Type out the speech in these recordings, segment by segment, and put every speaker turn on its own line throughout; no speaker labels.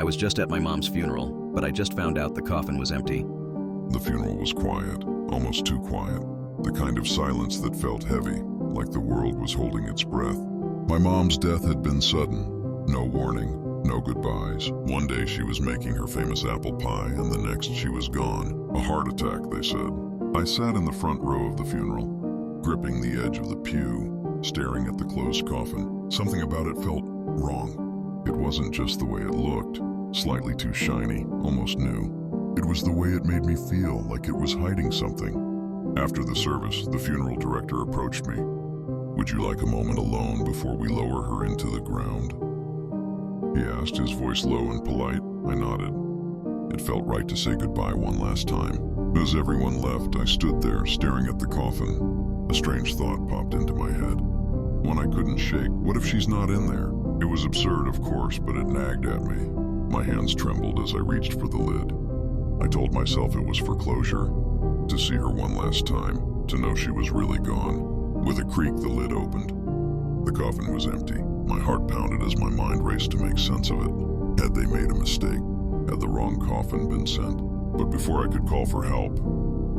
I was just at my mom's funeral, but I just found out the coffin was empty.
The funeral was quiet, almost too quiet. The kind of silence that felt heavy, like the world was holding its breath. My mom's death had been sudden. No warning, no goodbyes. One day she was making her famous apple pie, and the next she was gone. A heart attack, they said. I sat in the front row of the funeral, gripping the edge of the pew, staring at the closed coffin. Something about it felt wrong. It wasn't just the way it looked, slightly too shiny, almost new. It was the way it made me feel, like it was hiding something. After the service, the funeral director approached me. "Would you like a moment alone before we lower her into the ground?" He asked, his voice low and polite. I nodded. It felt right to say goodbye one last time. As everyone left, I stood there, staring at the coffin. A strange thought popped into my head, one I couldn't shake. What if she's not in there? It was absurd, of course, but it nagged at me. My hands trembled as I reached for the lid. I told myself it was for closure, to see her one last time, to know she was really gone. With a creak, the lid opened. The coffin was empty. My heart pounded as my mind raced to make sense of it. Had they made a mistake? Had the wrong coffin been sent? But before I could call for help,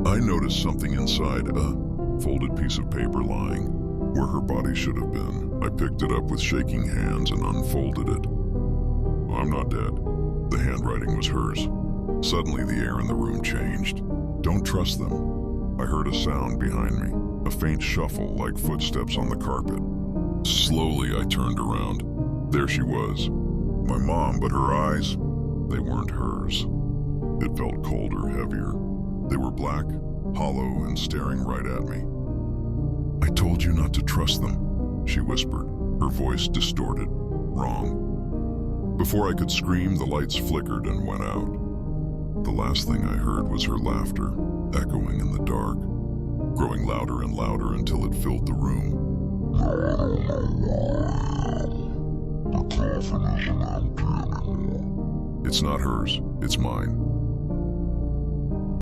I noticed something inside, a folded piece of paper lying where her body should have been. I picked it up with shaking hands and unfolded it. "I'm not dead." The handwriting was hers. Suddenly, the air in the room changed. "Don't trust them." I heard a sound behind me, a faint shuffle like footsteps on the carpet. Slowly, I turned around. There she was, my mom, but her eyes, they weren't hers. It felt colder, heavier. They were black, hollow, and staring right at me. "I told you not to trust them," she whispered, her voice distorted. Wrong. Before I could scream, the lights flickered and went out. The last thing I heard was her laughter, echoing in the dark, growing louder and louder until it filled the room. "It's not hers, it's mine."